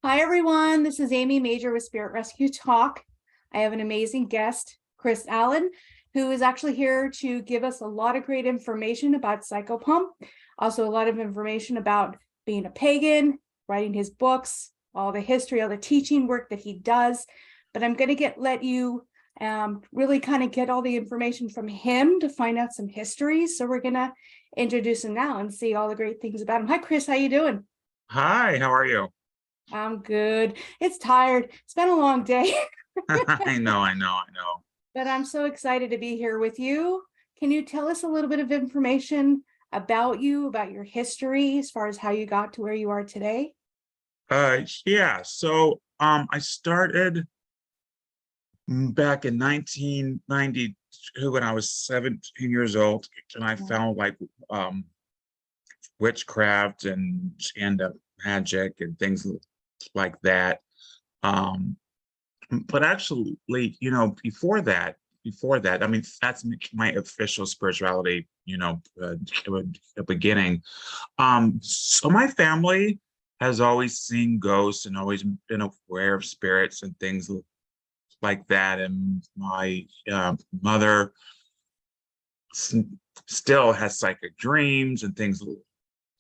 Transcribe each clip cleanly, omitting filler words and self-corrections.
Hi, everyone. This is Amy Major with Spirit Rescue Talk. I have an amazing guest, Chris Allaun, who is actually here to give us a lot of great information about psychopomp, also a lot of information about being a pagan, writing his books, all the history, all the teaching work that he does. But I'm going to let you really kind of get all the information from him to find out some history. So we're going to introduce him now and see all the great things about him. Hi, Chris. How you doing? Hi, how are you? I'm good. It's tired. It's been a long day, I know. but I'm so excited to be here with you. Can you tell us a little bit of information about you, about your history, as far as how you got to where you are today? Yeah, I started back in 1992 when I was 17 years old, and I found um witchcraft and magic and things like that. Um, but actually, before that, I mean, that's my official spirituality, the beginning. So my family has always seen ghosts and always been aware of spirits and things like that. And my mother s- still has psychic dreams and things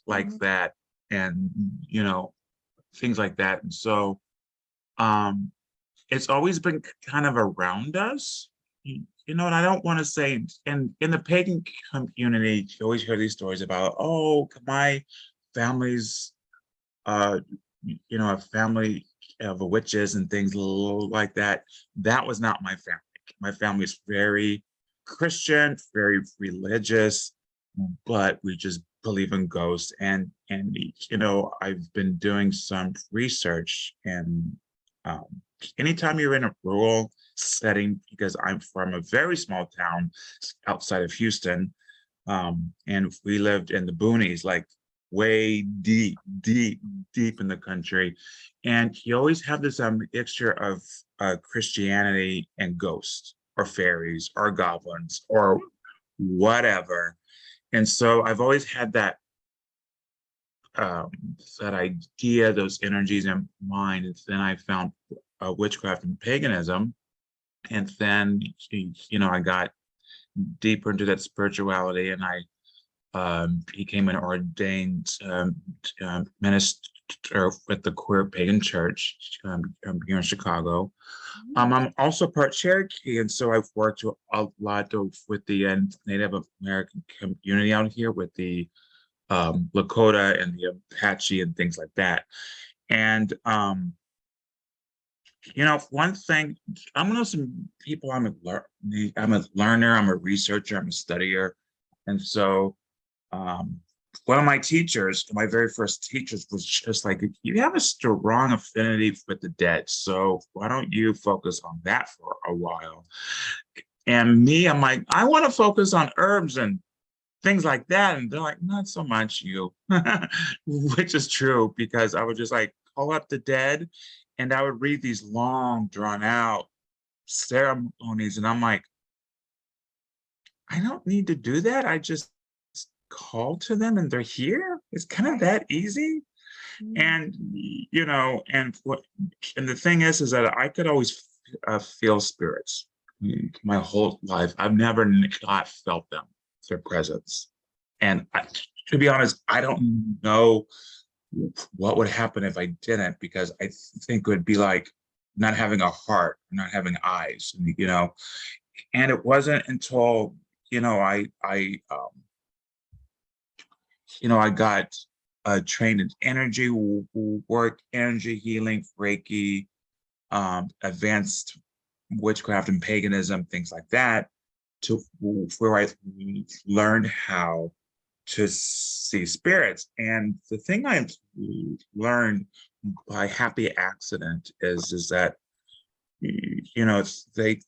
like Mhm. that, and things like that. And so um, it's always been kind of around us. And I don't want to say, in the pagan community, you always hear these stories about, oh, my family's uh a family of witches and things like that. That was not my family. My family is very Christian, very religious, but we just believe in ghosts. And I've been doing some research, and um, anytime you're in a rural setting, because I'm from a very small town outside of Houston, and we lived in the boonies, like way deep in the country. And you always have this mixture of Christianity and ghosts or fairies or goblins or whatever. And so I've always had um, that idea, those energies in mind. And then I found witchcraft and paganism. And then, I got deeper into that spirituality, and I became an ordained minister with the Queer Pagan Church here in Chicago. I'm also part Cherokee, and so I've worked a lot with the Native American community out here, with the Lakota and the Apache and things like that. And one thing, I'm one of some people. I'm a learner. I'm a researcher. I'm a studier, and so um, one of my teachers, my very first teachers, was just like, you have a strong affinity with the dead, so why don't you focus on that for a while? And me, I'm like, I want to focus on herbs and things like that. And they're like, not so much you, which is true, because I would just like call up the dead, and I would read these long, drawn out ceremonies. And I'm like, I don't need to do that. I just call to them and they're here. It's kind of that easy. Mhm. And the thing is that I could always feel spirits my whole life. I've never not felt them, their presence. And to be honest, I don't know what would happen if I didn't, because I think it would be like not having a heart, not having eyes, and it wasn't until I got trained in energy work, energy healing, Reiki, advanced witchcraft and paganism, things like that, to where I learned how to see spirits. And the thing I've learned by happy accident is that they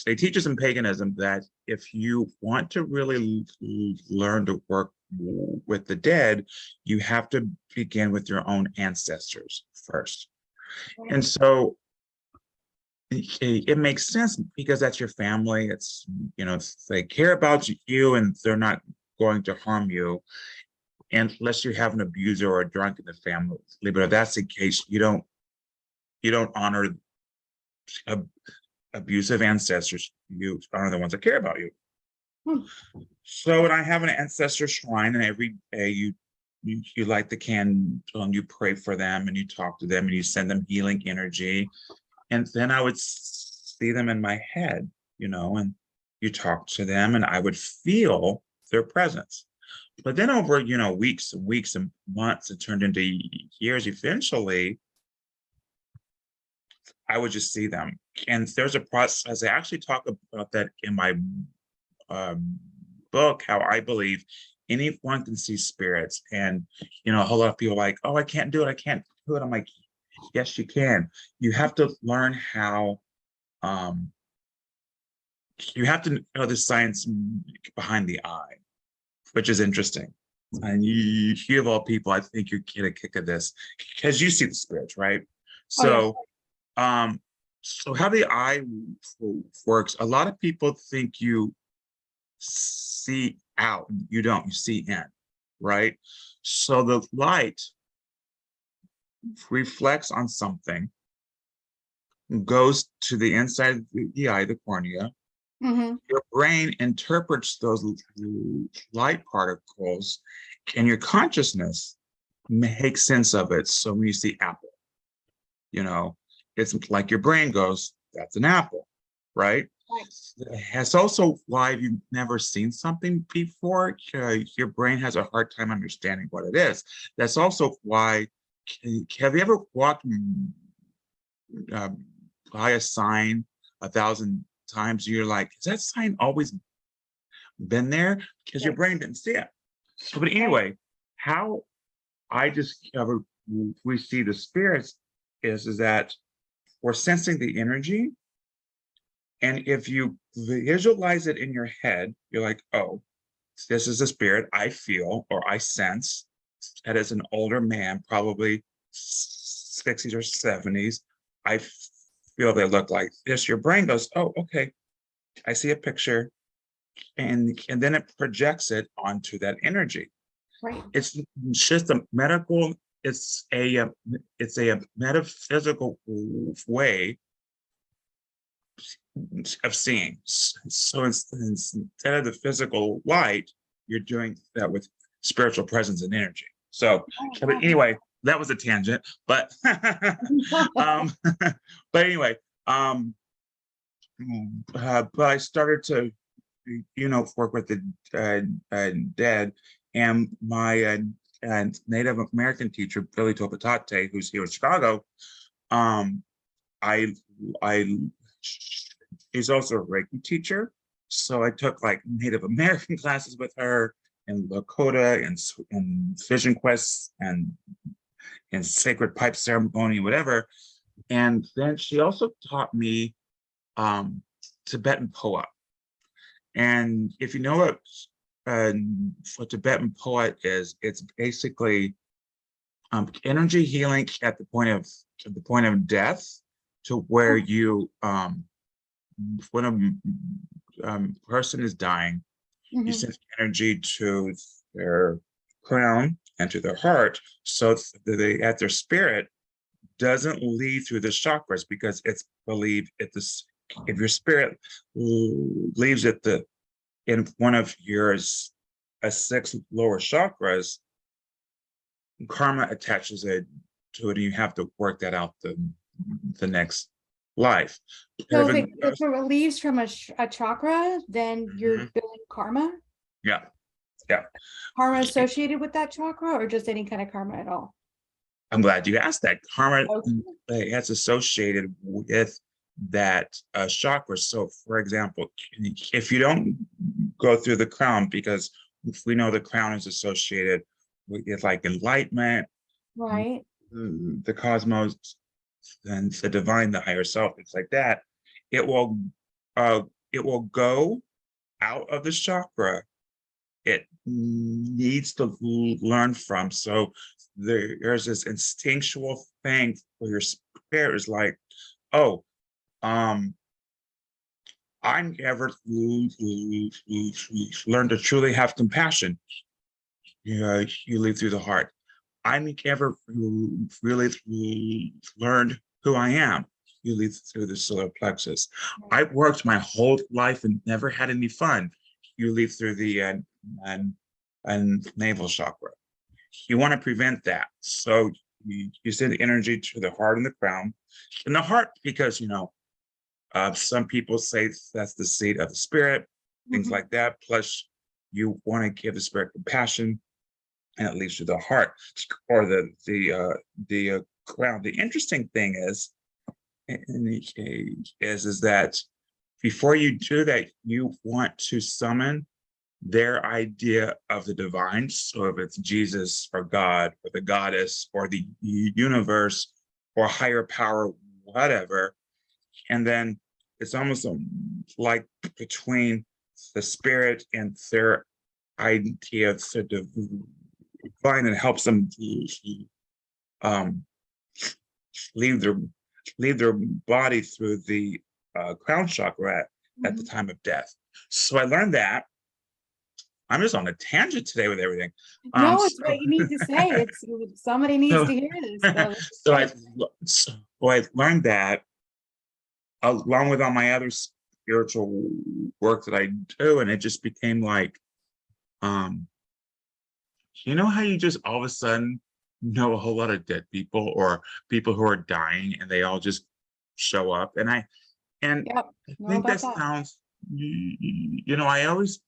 they teach us in paganism that if you want to really learn to work with the dead, you have to begin with your own ancestors first. And so it makes sense, because that's your family. It's, they care about you and they're not going to harm you unless you have an abuser or a drunk in the family. But if that's the case, you don't You don't honor ab- abusive ancestors. You honor the ones that care about you. Hmm. So when I have an ancestor shrine, and every day you light the candle and you pray for them and you talk to them and you send them healing energy. And then I would see them in my head, and you talk to them and I would feel their presence. But then over, weeks and weeks and months, it turned into years. Eventually, I would just see them. And there's a process. I actually talk about that in my book, how I believe anyone can see spirits. And, a whole lot of people are like, oh, I can't do it. I can't do it. I'm like, yes, you can. You have to learn how, you have to know the science behind the eye, which is interesting. And you of all people, I think you're get a kick of this because you see the spirits, right? Oh yeah. So how the eye works, a lot of people think you see out, you don't, you see in, right? So the light reflects on something, goes to the inside of the eye, the cornea. Mm-hmm. Your brain interprets those light particles, and your consciousness makes sense of it. So when you see apple, it's like your brain goes, that's an apple, right? Right. That's also why if you've never seen something before, your brain has a hard time understanding what it is. That's also why, have you ever walked uh, by a sign 1,000 times? You're like, has that sign always been there? Because your brain didn't see it. So, but anyway, how I discovered we see the spirits is that we're sensing the energy. And if you visualize it in your head, you're like, oh, this is a spirit I feel or I sense that is an older man, probably 60s or 70s. I feel they look like this. Your brain goes, oh, okay, I see a picture. And then it projects it onto that energy. Right. It's just a medical, it's a metaphysical way of seeing. So instead of the physical light, you're doing that with spiritual presence and energy. So, but anyway, that was a tangent, but but anyway, but I started to, work with the dead, and my Native American teacher, Billy Topatate, who's here in Chicago, um, I she's also a Reiki teacher. So I took like Native American classes with her and Lakota and Vision Quests and Sacred Pipe Ceremony, whatever. And then she also taught me Tibetan poet. And if you know what Tibetan poet is, it's basically energy healing at the point of death, to where you when a person is dying, you send energy to their crown and to their heart, so that at their spirit doesn't leave through the chakras, because it's believed if your spirit leaves in one of yours, a 6 lower chakras, karma attaches it to it, and you have to work that out the next life. So if it leaves from a chakra, then you're building karma? Yeah. Karma associated with that chakra, or just any kind of karma at all? I'm glad you asked that. Karma Okay. associated with that chakra. So, for example, if you don't go through the crown, because we know the crown is associated with like enlightenment, Right. the cosmos, and the divine, the higher self, things like that, it will go out of the chakra it needs to learn from. So there's this instinctual thing where your spirit is like, oh, I never learned to truly have compassion. You leave through the heart. I never really learned who I am. You lead through the solar plexus. I've worked my whole life and never had any fun. You lead through the navel chakra. You want to prevent that. So you send energy to the heart and the crown. And the heart, because, some people say that's the seat of the spirit, things like that. Plus, you want to give the spirit compassion, and it leads to the heart or the crown. The interesting thing is, is that before you do that, you want to summon their idea of the divine. So if it's Jesus or God or the goddess or the universe or higher power, whatever, and then it's almost like between the spirit and their idea of the divine, and helps them leave their body through the crown chakra at the time of death. So I learned that. I'm just on a tangent today with everything. No, it's what you need to say. Somebody needs to hear this. So I learned that along with all my other spiritual work that I do, and it just became like, how you just all of a sudden know a whole lot of dead people or people who are dying, and they all just show up. And I think that sounds, I always,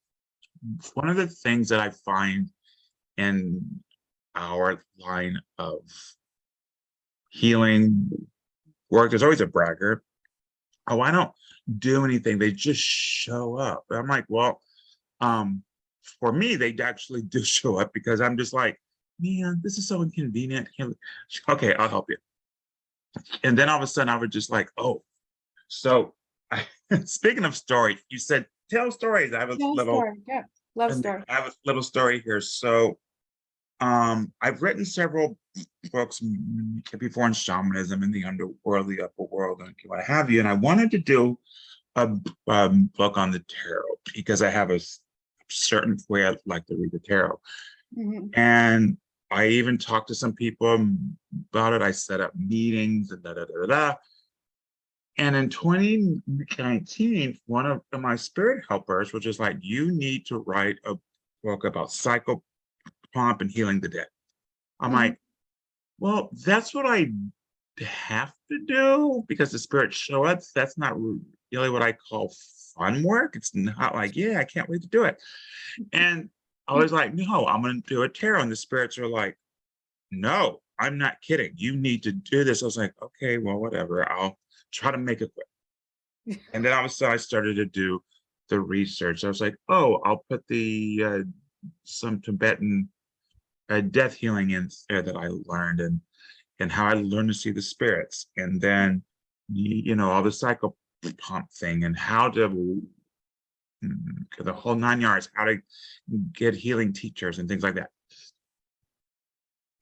one of the things that I find in our line of healing work, there's always a braggart. Oh, I don't do anything. They just show up. I'm like, well, for me, they actually do show up, because I'm just like, man, this is so inconvenient. Okay, I'll help you. And then all of a sudden I would just like, oh, so speaking of story, you said, tell stories. I have a love story. I have a little story here. So I've written several books before on shamanism and the underworld, the upper world, and what have you. And I wanted to do a book on the tarot, because I have a certain way I like to read the tarot. And I even talked to some people about it. I set up meetings and And in 2019, one of my spirit helpers was just like, you need to write a book about psychopomp and healing the dead. I'm like, well, that's what I have to do, because the spirit show up. That's not really what I call fun work. It's not like, yeah, I can't wait to do it. And I was like, no, I'm going to do a tarot. And the spirits are like, no, I'm not kidding. You need to do this. I was like, okay, well, whatever. I'll try to make it quick. And then all of a sudden I started to do the research. I was like, oh, I'll put the some Tibetan death healing in there that I learned, and how I learned to see the spirits. And then, all the psychopomp thing, and how to, the whole 9 yards, how to get healing teachers and things like that.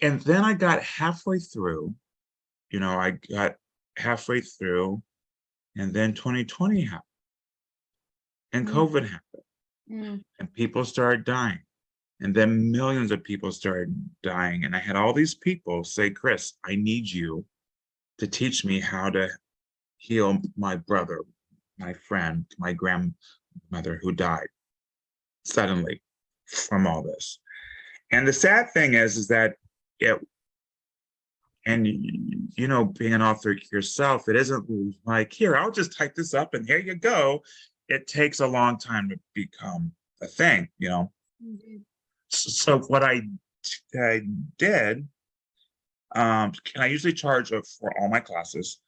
And then I got halfway through, and then 2020 happened, and COVID happened, and people started dying. And then millions of people started dying. And I had all these people say, Chris, I need you to teach me how to heal my brother, my friend, my grandmother who died suddenly from all this. And the sad thing is that being an author yourself, it isn't like, here, I'll just type this up and here you go. It takes a long time to become a thing, So what I did, and I usually charge for all my classes,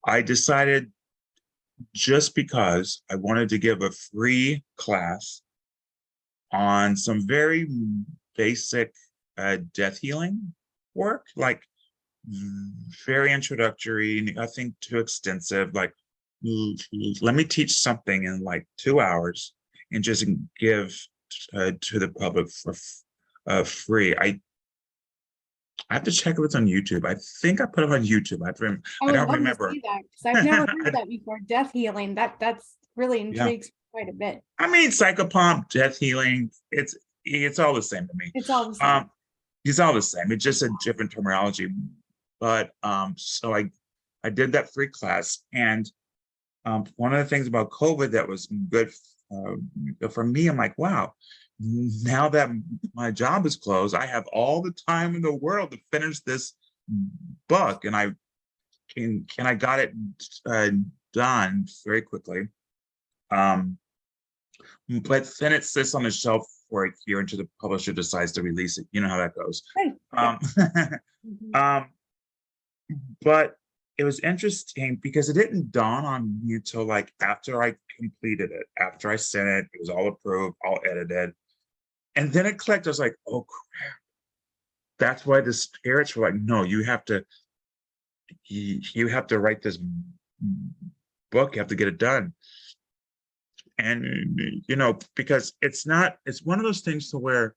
I decided, just because I wanted to give a free class on some very basic death healing work, like very introductory, nothing too extensive, like let me teach something in like 2 hours and just give to the public for free. I have to check if it's on YouTube. I think I put it on YouTube. I don't remember. To see that, because I've never heard that before. Death healing. That's really intrigues quite a bit. I mean, psychopomp, death healing. It's all the same to me. It's all the same. It's all the same. It's just a different terminology. But so I I did that free class. And one of the things about COVID that was good for me, I'm like, wow, now that my job is closed, I have all the time in the world to finish this book. And I got it done very quickly. But then it sits on the shelf for a year until the publisher decides to release it. You know how that goes. Right. But it was interesting because it didn't dawn on me until like after I completed it, after I sent it, it was all approved, all edited. And then it clicked. I was like, oh crap. That's why the spirits were like, no, you have to write this book, you have to get it done. And because it's one of those things to where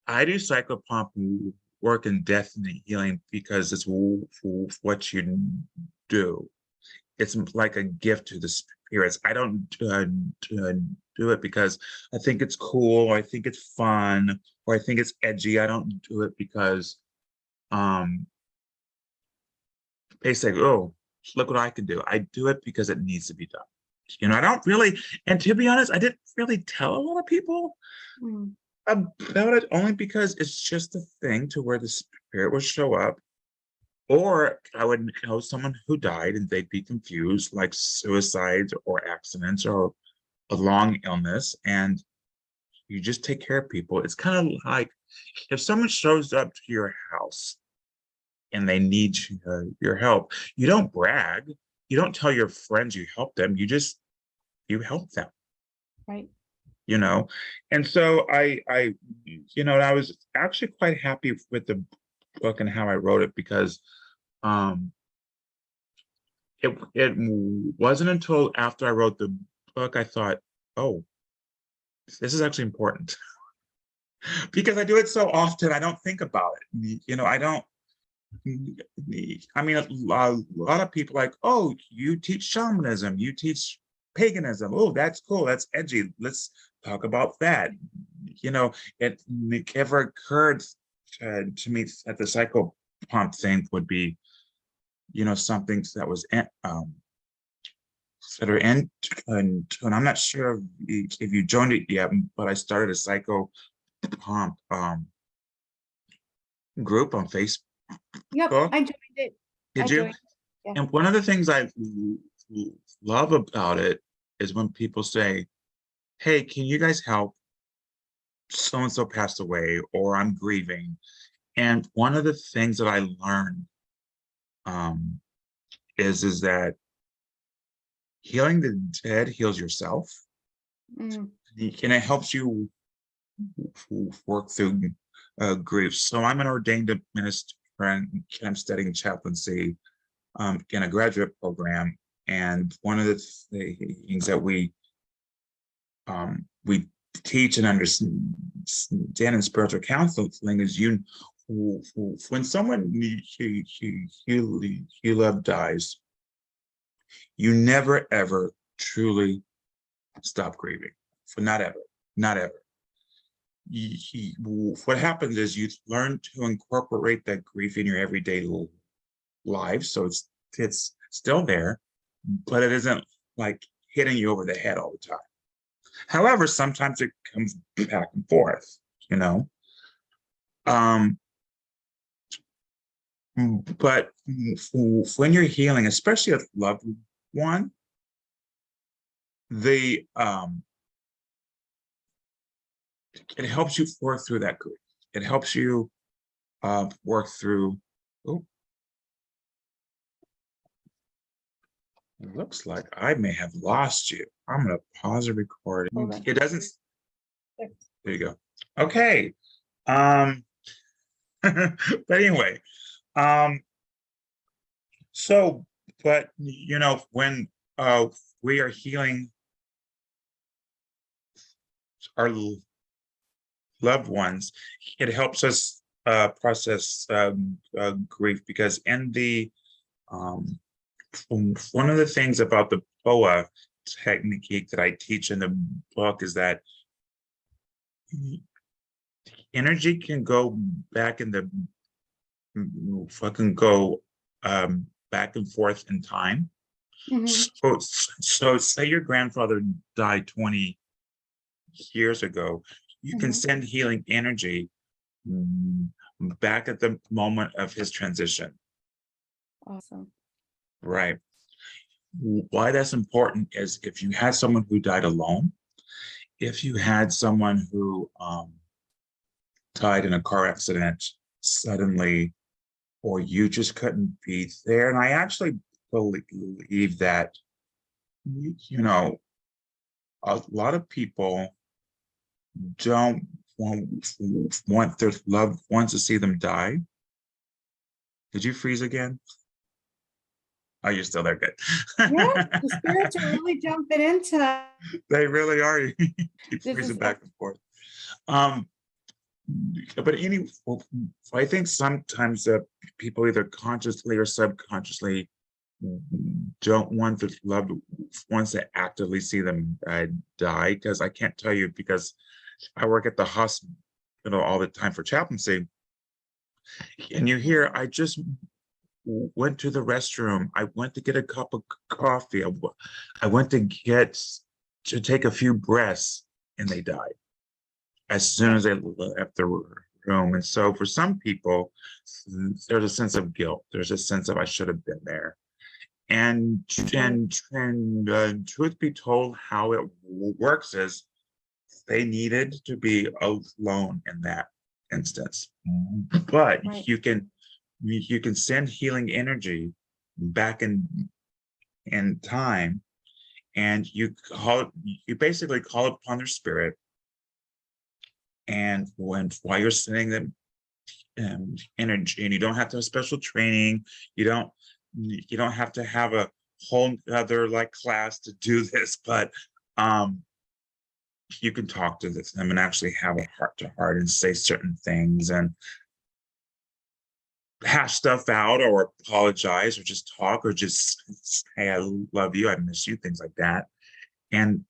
I do psychopomp work in death and healing because it's what you do. It's like a gift to the spirits. I don't do it because I think it's cool, or I think it's fun, or I think it's edgy. I don't do it because they say, oh, look what I can do. I do it because it needs to be done. I don't really, and to be honest, I didn't really tell a lot of people about it, only because it's just a thing to where the spirit will show up, or I would know someone who died and they'd be confused, like suicides or accidents or a long illness, and you just take care of people. It's kind of like if someone shows up to your house and they need your help, you don't brag, you don't tell your friends you help them, you help them. Right. And so I was actually quite happy with the book and how I wrote it, because it wasn't until after I wrote the book I thought, oh, this is actually important. Because I do it so often, I don't think about it. I don't. I mean, a lot of people like, oh, you teach shamanism, you teach paganism. Oh, that's cool, that's edgy. Let's talk about that. It never occurred to me that the psychopomp thing would be, something that was that are in, and I'm not sure if you joined it yet, but I started a psychopomp group on Facebook. Yep, I joined it. Did you? Yeah. And one of the things I love about it is when people say, hey, can you guys help? So-and-so passed away, or I'm grieving. And one of the things that I learned is that healing the dead heals yourself. And it helps you work through grief. So I'm an ordained minister, and I'm studying chaplaincy in a graduate program. And one of the things that we teach and understand in spiritual counseling is when someone you love dies, you never ever truly stop grieving. Not ever. What happens is you learn to incorporate that grief in your everyday life, so it's still there, but it isn't like hitting you over the head all the time. However, sometimes it comes back and forth, but when you're healing, especially a loved one, it helps you work through that grief. It helps you work through. Oh, it looks like I may have lost you. I'm going to pause the recording. It doesn't. There you go. Okay. But anyway, so, but when we are healing our loved ones, it helps us process grief, because in the one of the things about the POA technique that I teach in the book is that energy can go back in the fucking go back and forth in time. Mhm. So say your grandfather died 20 years ago, you can Mhm. send healing energy mm, back at the moment of his transition. Awesome. Right. Why that's important is if you had someone who died alone, if you had someone who died in a car accident suddenly, or you just couldn't be there. And I actually believe that, you know, a lot of people don't want their loved ones to see them die. Did you freeze again? Oh, you're still there. Good. Yeah, the spirits are really jumping into They really are. You keep this freezing is back and forth. Um, but anyway, I think sometimes people either consciously or subconsciously don't want the loved ones to actively see them die. Because I can't tell you, because I work at the hospital all the time for chaplaincy, and you hear, I just went to the restroom, I went to get a cup of coffee, I went to take a few breaths, and they died as soon yeah. as they left the room. And so for some people, there's a sense of guilt. There's a sense of I should have been there. And truth be told, how it works is they needed to be alone in that instance. But Right. you can send healing energy back in time, and you basically call upon their spirit. And while you're sending them energy, and you don't have to have special training, you don't have to have a whole other like class to do this, but you can talk to them and actually have a heart to heart and say certain things and hash stuff out, or apologize, or just talk, or just say I love you, I miss you, things like that. And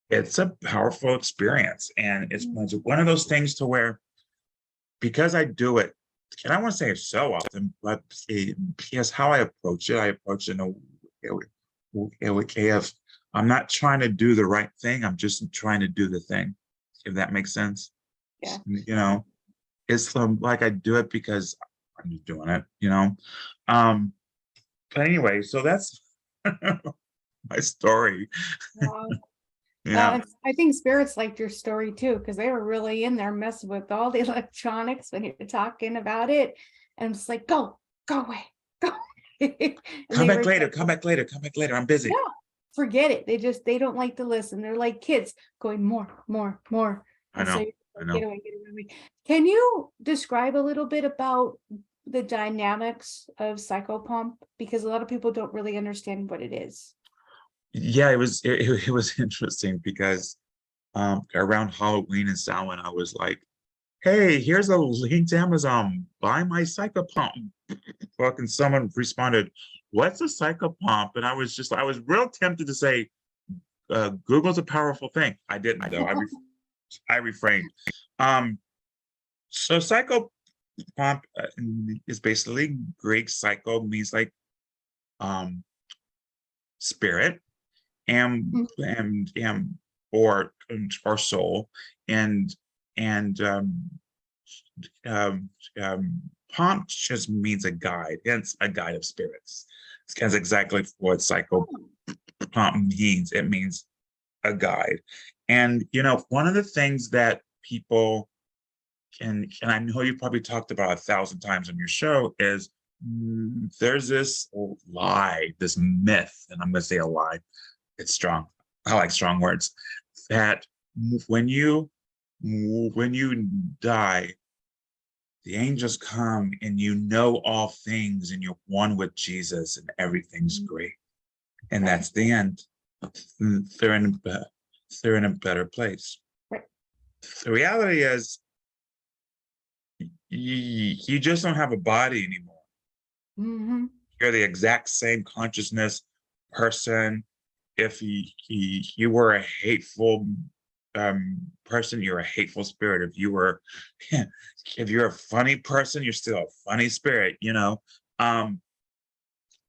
it's a powerful experience, and it's Mm. one of those things to where, because I do it, and I want to say it so often, but because how I approach it in a way of, I'm not trying to do the right thing, I'm just trying to do the thing, if that makes sense. Yeah. You know, it's like I do it because I'm just doing it, you know. Um, but anyway, so that's my story. Wow. Yeah, I think spirits liked your story too, because they were really in there messing with all the electronics when you're talking about it. And it's like, go away, go. And come they back were later, just, come back later, come back later. I'm yeah, busy. forget it. They don't like to listen. They're like kids going more, more, more. I And so know, you're I like, know. get away. Can you describe a little bit about the dynamics of psychopomp? Because a lot of people don't really understand what it is. Yeah, it was interesting because around Halloween and Samhain, I was like, hey, here's a link to Amazon. Buy my psychopomp. Fucking someone responded, what's a psychopomp? And I was real tempted to say, Google's a powerful thing. I didn't though. I refrained. Um, so psychopomp is basically Greek. Psycho means like um spirit, and or soul, and and um, pomp just means a guide. It's a guide of spirits. That's exactly what psycho Oh, pomp means. It means a guide. And you know, one of the things that people and I know you probably talked about 1,000 times on your show is there's this lie, this myth, and I'm going to say a lie. It's strong. I like strong words. That when you when you die, the angels come and you know all things and you're one with Jesus and everything's great. And right, that's the end. They're in they're in a better place. right. The reality is you just don't have a body anymore. Mm-hmm. You're the exact same consciousness person. If you were a hateful person, you're a hateful spirit. If you were, if you're a funny person, you're still a funny spirit, you know. Um,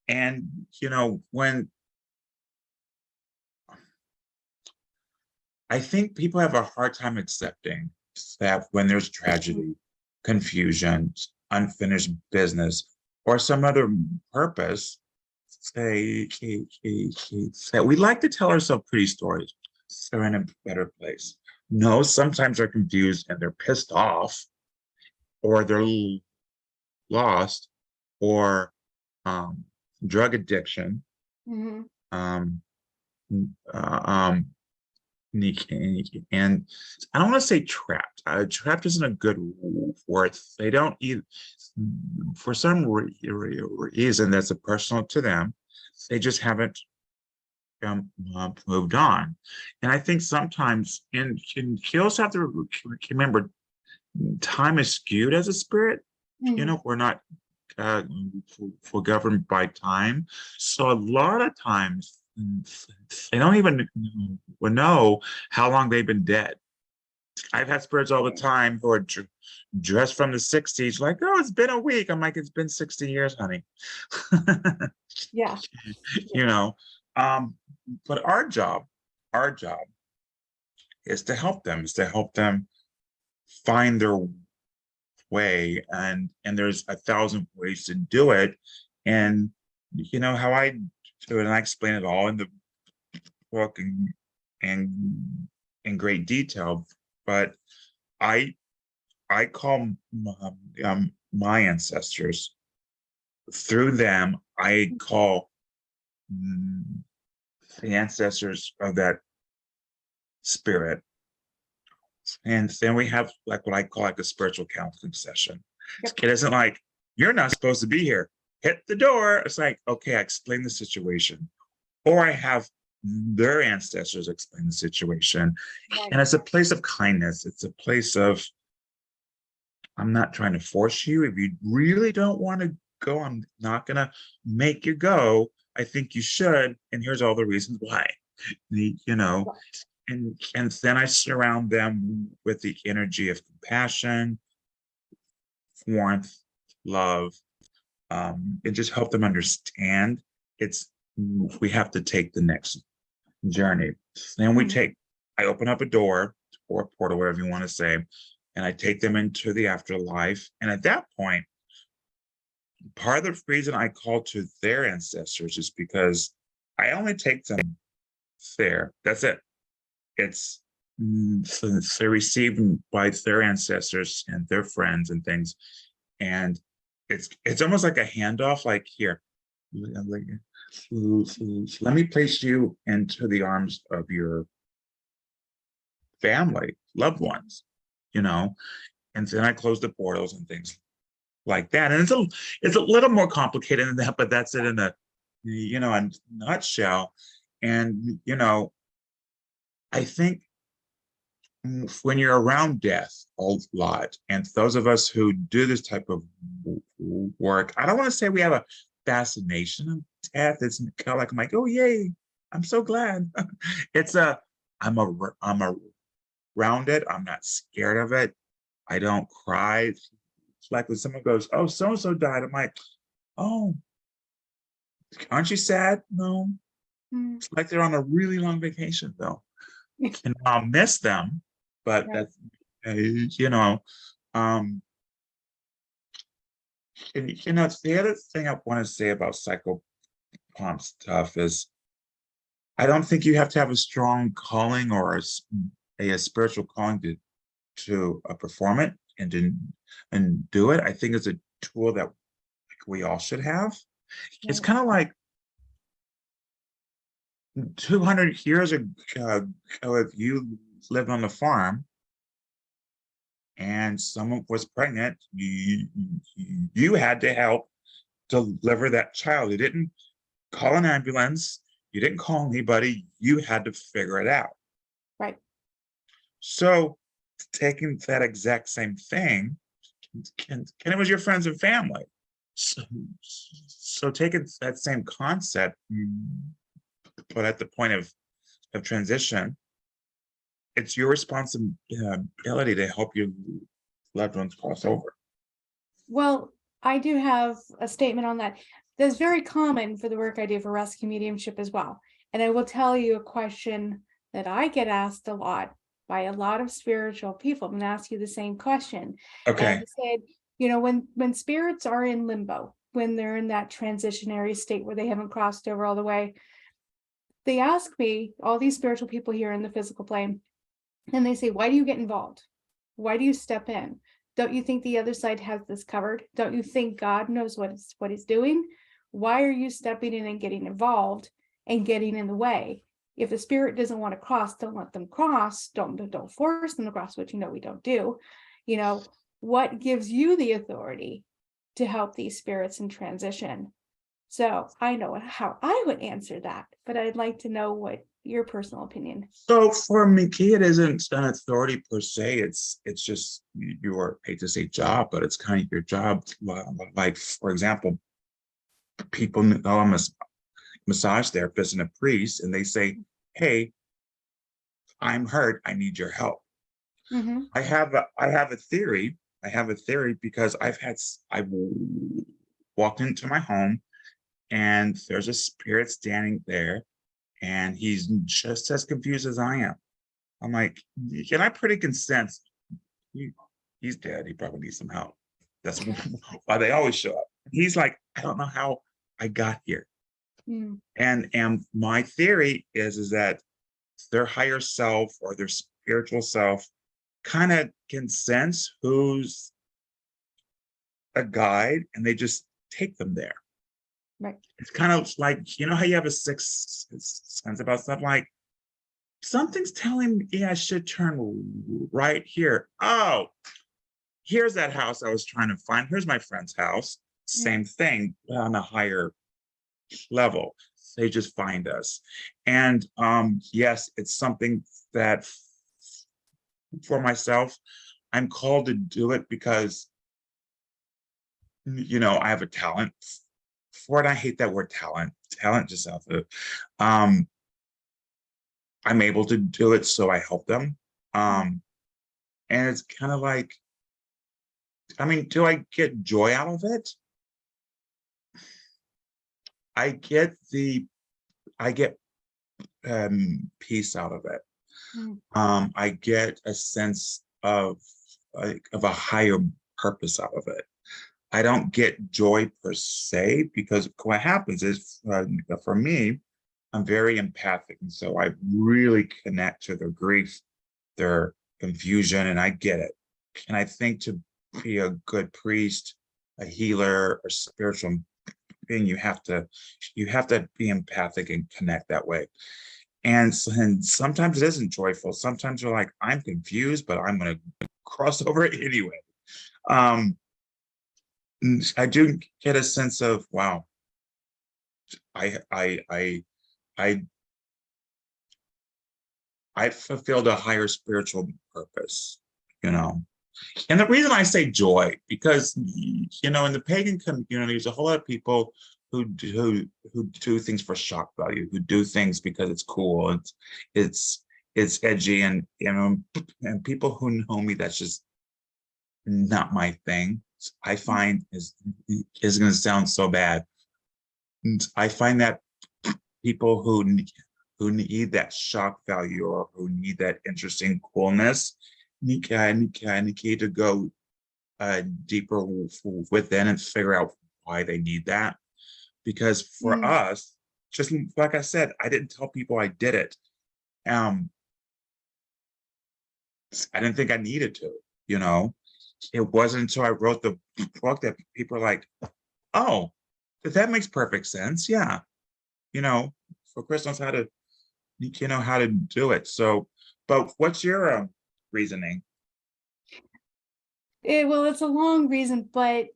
and you know, when I think people have a hard time accepting that when there's tragedy, confusion, unfinished business, or some other purpose, say that we like to tell ourselves pretty stories. They're in a better place. No, sometimes they're confused and they're pissed off, or they're lost, or um, drug addiction, Mhm. um, um, and I don't want to say trapped. Trapped isn't a good word. They don't either. For some reason that's a personal to them, they just haven't moved on. And I think sometimes, and you also have to remember, time is skewed as a spirit. You Mhm. know, we're not uh, we're governed by time. So a lot of times they don't even know how long they've been dead. I've had spirits all the time who are dressed from the 60s, like, oh, it's been a week. I'm like, it's been 60 years, honey. Yeah. You know, um, but our job is to help them find their way, and there's 1,000 ways to do it. And you know how I do it, and I explain it all in the book, and in great detail. But I I call my ancestors. Through them, I call mm, the ancestors of that spirit. And then we have like what I call like a spiritual counseling session. Yep. It isn't like, you're not supposed to be here. Hit the door. It's like, okay, I explain the situation. Or I have their ancestors explain the situation. Right. And it's a place of kindness. It's a place of, I'm not trying to force you. If you really don't want to go, I'm not going to make you go. I think you should. And here's all the reasons why. You know, and then I surround them with the energy of compassion, warmth, love, and just help them understand it's we have to take the next journey. Then Mhm. I open up a door or a portal, whatever you want to say, and I take them into the afterlife. And at that point, part of the reason I call to their ancestors is because I only take them there. That's it. It's so they're received by their ancestors and their friends and things, and it's almost like a handoff. Like, here, let me place you into the arms of your family, loved ones, you know, and then I close the portals and things like that. And it's a little more complicated than that, but that's it in a a nutshell. And I think when you're around death a lot, and those of us who do this type of work, I don't want to say we have a fascination of death. It's kind of like, I'm like, oh yay, I'm so glad. It's a I'm around it. I'm not scared of it. I don't cry. It's like when someone goes, oh, so and so died. I'm like, oh, aren't you sad? No. Mhm. It's like they're on a really long vacation though. And I'll miss them, but Right. that's you know, um, and the other thing I want to say about psychopomp stuff is I don't think you have to have a strong calling or a spiritual calling to perform it and do it. I think it's a tool that we all should have. It's Right. kind of like 200 years ago, if you lived on the farm and someone was pregnant, you had to help deliver that child. You didn't call an ambulance, you didn't call anybody, you had to figure it out. Right. So taking that exact same thing, and it was your friends and family. So, so taking that same concept, but at the point of transition, it's your responsibility to help your loved ones cross over. Well, I do have a statement on that. That's very common for the work I do for rescue mediumship as well. And I will tell you a question that I get asked a lot by a lot of spiritual people. I'm going to ask you the same question. Okay. And they said, you know, when spirits are in limbo, when they're in that transitionary state where they haven't crossed over all the way, they ask me, all these spiritual people here in the physical plane, and they say, why do you get involved? Why do you step in? Don't you think the other side has this covered? Don't you think God knows what he's doing? Why are you stepping in and getting involved and getting in the way? If the spirit doesn't want to cross, don't let them cross. Don't force them to cross, which you know we don't do. You know, what gives you the authority to help these spirits in transition? So I know how I would answer that, but I'd like to know what your personal opinion. So for me, it isn't an authority per se. It's just your, I hate to say job, but it's kind of your job. Like, for example, people know I'm a massage therapist and a priest, and they say, hey, I'm hurt, I need your help. Mm-hmm. I have a theory. I have a theory because I've walked into my home and there's a spirit standing there and he's just as confused as I am. I'm like, and I pretty can sense he's dead. He probably needs some help. That's why they always show up. He's like, I don't know how I got here. Mm. And my theory is that their higher self or their spiritual self kind of can sense who's a guide and they just take them there. Right. It's kind of like, you know how you have a sixth sense about stuff, like something's telling me I should turn right here. Oh, here's that house I was trying to find. Here's my friend's house. Same thing on a higher level. They just find us. And yes, it's something that for myself, I'm called to do it because, you know, I have a talent for it. I hate that word talent. Talent just sounds good. I'm able to do it, so I help them. And it's kind of like, I mean, do I get joy out of it? I get peace out of it. I get a sense of a higher purpose out of it. I don't get joy per se because what happens is for me, I'm very empathic, and so I really connect to their grief, their confusion, and I get it. And I think to be a good priest, a healer, or spiritual being, you have to be empathic and connect that way. And sometimes it isn't joyful. Sometimes you're like, I'm confused, but I'm going to cross over it anyway. I do get a sense of, wow, I fulfilled a higher spiritual purpose, you know. And the reason I say joy, because, you know, in the pagan community, there's a whole lot of people who do things for shock value, who do things because it's cool, it's edgy, and you know, and people who know me, that's just not my thing. I find is going to sound so bad. I find that people who need that shock value or who need that interesting coolness need to go deeper within and figure out why they need that. Because for us, just like I said, I didn't tell people I did it. I didn't think I needed to, you know. It wasn't until I wrote the book that people are like, oh, that makes perfect sense. Yeah. You know, so Chris knows how to, you know, how to do it. So, but what's your reasoning? Well, it's a long reason, but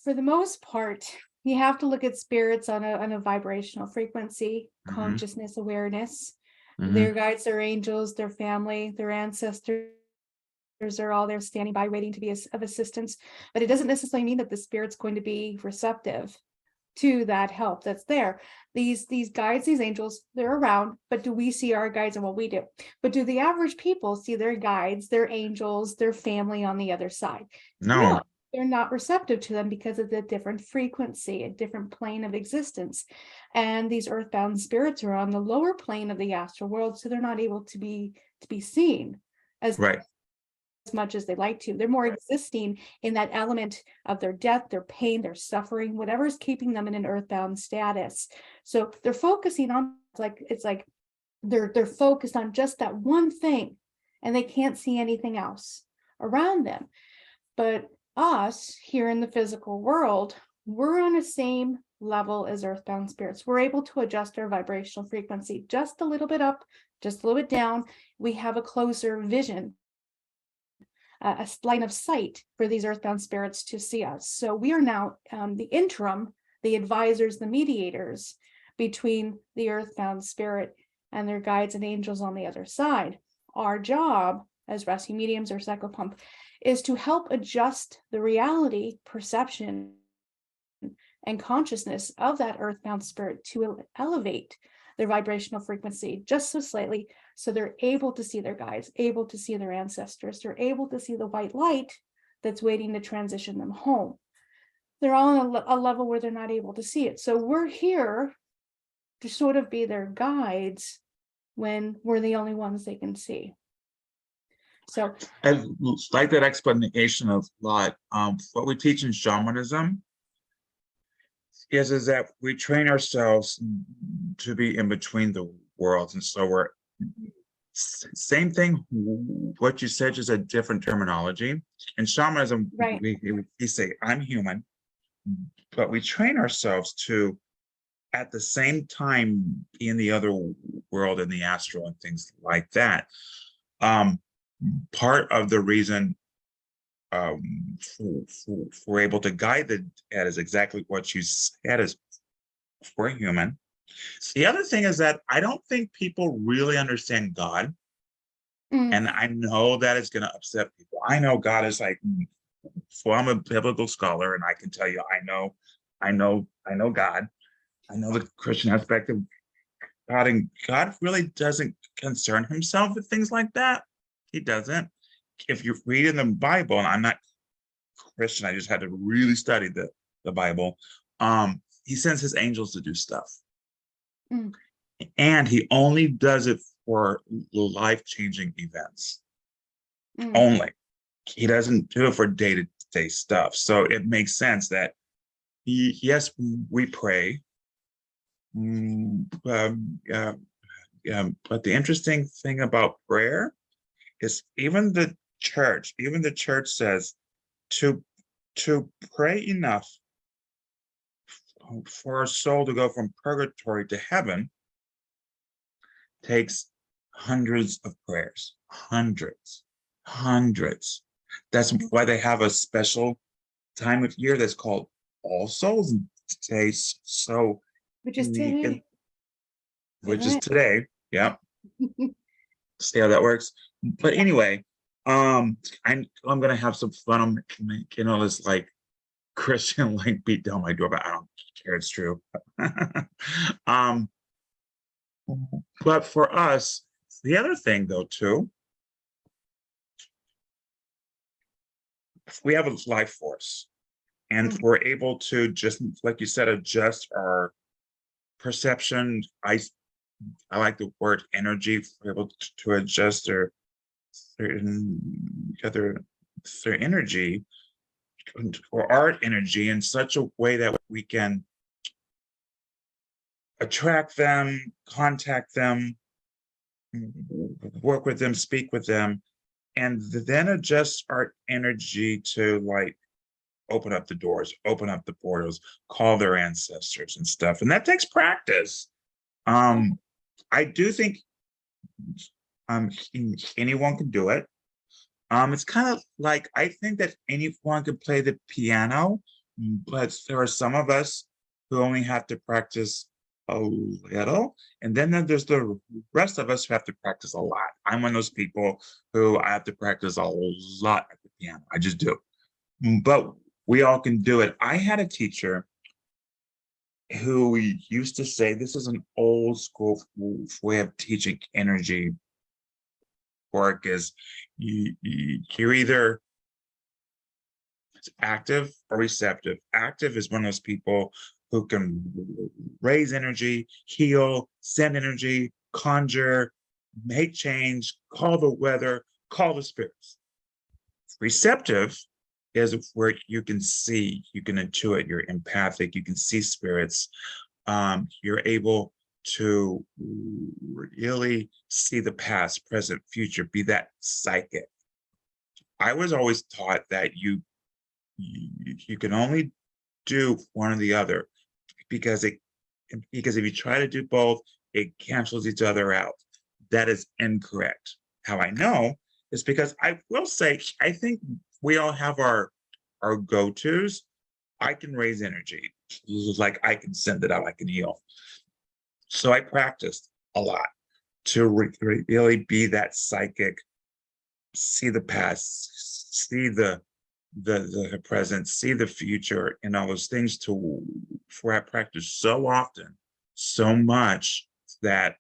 for the most part, you have to look at spirits on a vibrational frequency, consciousness, awareness. Their guides, their angels, their family, their ancestors are all there standing by waiting to be of assistance. But it doesn't necessarily mean that the spirit's going to be receptive to that help that's there. These guides, these angels, they're around, but do we see our guides and what we do? But do the average people see their guides, their angels, their family on the other side? No, No, they're not receptive to them because of the different frequency, a different plane of existence. And these earthbound spirits are on the lower plane of the astral world, so they're not able to be seen as right. much as they like to. They're more existing in that element of their death, their pain, their suffering, whatever is keeping them in an earthbound status. So they're focusing on it's like they're focused on just that one thing, and they can't see anything else around them. But us here in the physical world, we're on the same level as earthbound spirits. We're able to adjust our vibrational frequency just a little bit up, just a little bit down. We have a closer vision, a line of sight for these earthbound spirits to see us. So we are now the interim, the advisors, the mediators between the earthbound spirit and their guides and angels on the other side. Our job as rescue mediums or psychopomp is to help adjust the reality, perception, and consciousness of that earthbound spirit to elevate their vibrational frequency just so slightly, so they're able to see their guides, able to see their ancestors, they're able to see the white light that's waiting to transition them home. They're all on a level where they're not able to see it. So we're here to sort of be their guides when we're the only ones they can see. So I like that explanation a lot. What we teach in shamanism is that we train ourselves to be in between the worlds. And so we're same thing. What you said is a different terminology. In shamanism, right. we say, I'm human, but we train ourselves to, at the same time, be in the other world, in the astral and things like that. Part of the reason we're able to guide the dead is exactly what you said, is we're human. The other thing is that I don't think people really understand God. And I know that it's going to upset people. I know God is like, well, I'm a biblical scholar, and I can tell you, I know God. I know the Christian aspect of God, and God really doesn't concern himself with things like that. He doesn't. If you read in the Bible, and I'm not Christian, I just had to really study the Bible. He sends his angels to do stuff. And he only does it for life-changing events. Only. He doesn't do it for day-to-day stuff. So it makes sense that yes, we pray. But the interesting thing about prayer is even the church says to pray enough for our soul to go from purgatory to heaven takes hundreds of prayers, hundreds. That's why they have a special time of year that's called All Souls Day. So, which is today. Yeah. See how that works. But anyway, I'm gonna have some fun. I'm making all this like Christian like beat down my door, but I don't care. It's true. But for us, the other thing though too, we have a life force, and we're able to, just like you said, adjust our perception. I like the word energy. We're able to adjust their energy, or our energy, in such a way that we can attract them, contact them, work with them, speak with them, and then adjust our energy to like open up the doors, open up the portals, call their ancestors and stuff. And that takes practice. I do think anyone can do it. It's kind of like, I think that anyone can play the piano, but there are some of us who only have to practice a little, and then there's the rest of us who have to practice a lot. I'm one of those people who I have to practice a lot at the piano. I just do. But we all can do it. I had a teacher who used to say this is an old school way of teaching energy work is you're either active or receptive. Active is one of those people who can raise energy, heal, send energy, conjure, make change, call the weather, call the spirits. Receptive is where you can see, you can intuit, you're empathic, you can see spirits. You're able to really see the past, present, future, be that psychic. I was always taught that you can only do one or the other because if you try to do both, it cancels each other out. That is incorrect. How I know is because I will say, I think we all have our go-tos. I can raise energy, like I can send it out, I can heal. So I practiced a lot to really be that psychic, see the past, see the present, see the future, and all those things to where I practice so often, so much that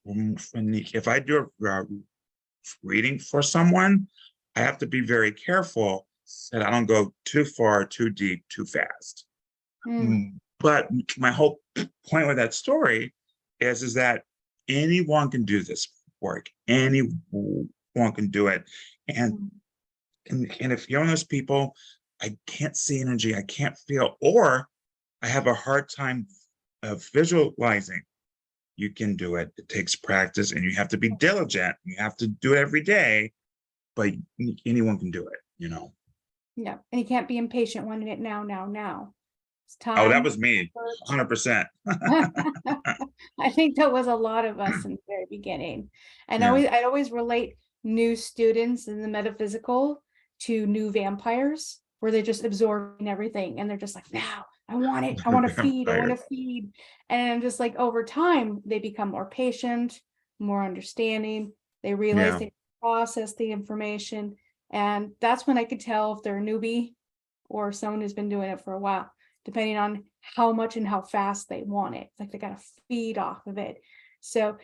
if I do a reading for someone, I have to be very careful that I don't go too far, too deep, too fast. But my whole point with that story is that anyone can do this work. Anyone can do it. And if you're one of those people, I can't see energy, I can't feel, or I have a hard time visualizing, you can do it. It takes practice and you have to be diligent. You have to do it every day, but anyone can do it, you know? Yeah, and you can't be impatient wanting it now, now, now. It's Oh, that time. was me, 100%. I think that was a lot of us in the very beginning. And Yeah. I'd always relate new students in the metaphysical to new vampires, where they're just absorbing everything and they're just like, now I want it, I want to feed, I want to feed. And just like over time, they become more patient, more understanding. They realize Yeah. they process the information. And that's when I could tell if they're a newbie or someone who's been doing it for a while, depending on how much and how fast they want it. Like they got to feed off of it. So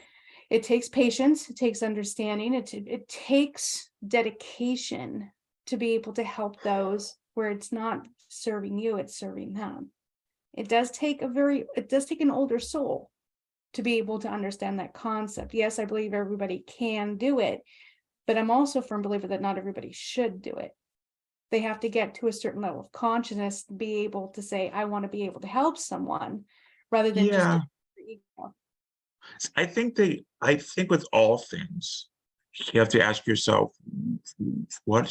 it takes patience, it takes understanding, it takes dedication to be able to help those where it's not serving you, it's serving them. It does take an older soul to be able to understand that concept. Yes, I believe everybody can do it, but I'm also a firm believer that not everybody should do it. They have to get to a certain level of consciousness to be able to say, I want to be able to help someone, rather than just Yeah. I think with all things, you have to ask yourself, why do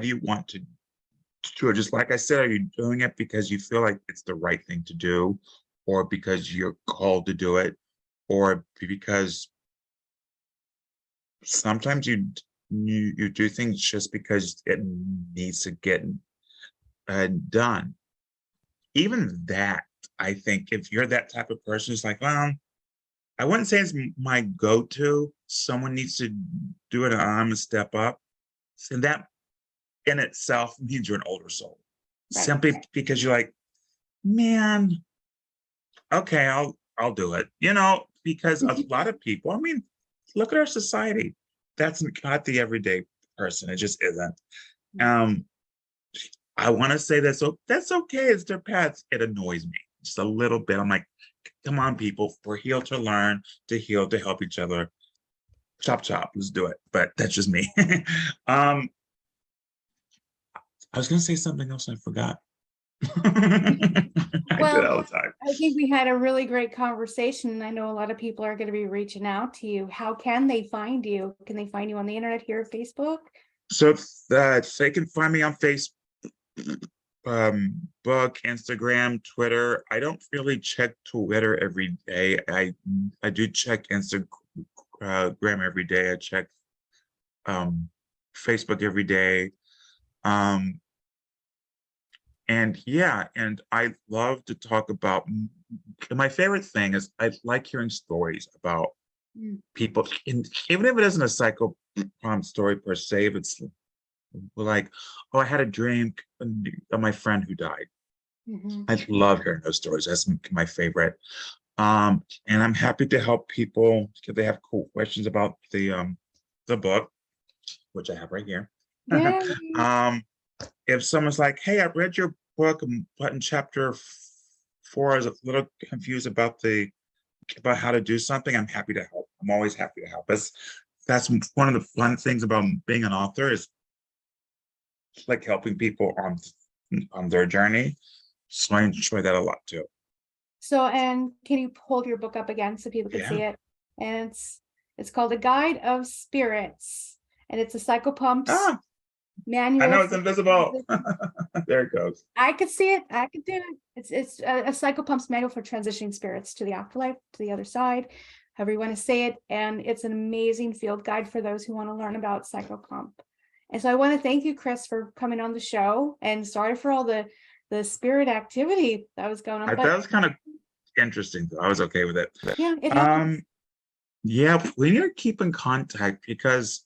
you want to do it? Just like I said, are you doing it because you feel like it's the right thing to do, or because you're called to do it, or because sometimes you do things just because it needs to get done. Even that, I think if you're that type of person, it's like, well, I wouldn't say it's my go-to. Someone needs to do it, and I'm gonna step up. So that in itself means you're an older soul. Right. Simply because you're like, man, okay, I'll do it. You know, because a lot of people, I mean, look at our society. That's not the everyday person. It just isn't. I want to say that's okay. It's their path. It annoys me just a little bit. I'm like, come on, people. We're here to learn, to heal, to help each other. Chop chop. Let's do it. But that's just me. I was gonna say something else and I forgot. I do that all the time. I think we had a really great conversation, and I know a lot of people are going to be reaching out to you. How can they find you? Can they find you on the internet here, Facebook? So they can find me on Facebook, book, Instagram, Twitter. I don't really check Twitter every day. I do check Instagram every day. I check Facebook every day. And yeah, and I love to talk about, my favorite thing is I like hearing stories about people, and even if it isn't a psychopomp story per se, if it's like, oh, I had a dream of my friend who died. Mhm. I love hearing those stories. That's my favorite. And I'm happy to help people if they have cool questions about the book, which I have right here. Yay. If someone's like, hey, I read your book, but in chapter 4, I was a little confused about how to do something, I'm happy to help. I'm always happy to help. That's one of the fun things about being an author is like helping people on their journey. So I enjoy that a lot too. So, and can you hold your book up again so people can see Yeah. it? And it's called A Guide of Spirits, and it's a psychopumps Ah, I manual. know it's invisible. There it goes. I could see it. I could do it. It's a psychopumps manual for transitioning spirits to the afterlife, to the other side, however you want to say it. And it's an amazing field guide for those who want to learn about psychopomp. And so I want to thank you, Chris, for coming on the show. And sorry for all the spirit activity that was going on. But That was kind of interesting though. I was okay with it. yeah, it happens. Yeah, we need to keep in contact because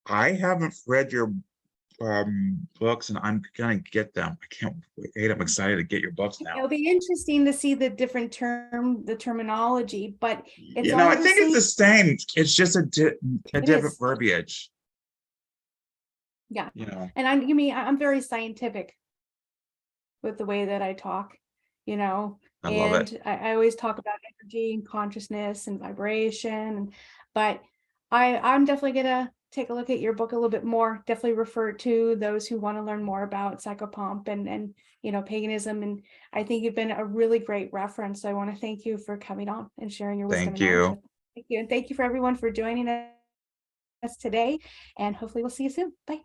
I haven't read your books and I'm gonna get them. I can't wait. I'm excited to get your books now. It'll be interesting to see the different terminology, but it's You know, all I the think it's the same. It's just a different is. verbiage. Yeah. You know, And I'm very scientific with the way that I talk, you know, I love it. and I always talk about energy and consciousness and vibration, but I'm definitely gonna take a look at your book a little bit more, definitely refer to those who want to learn more about psychopomp and you know, paganism. And I think you've been a really great reference. So I want to thank you for coming on and sharing your wisdom Thank and knowledge you. with us. Thank you. And thank you for everyone for joining us today. And hopefully we'll see you soon. Bye.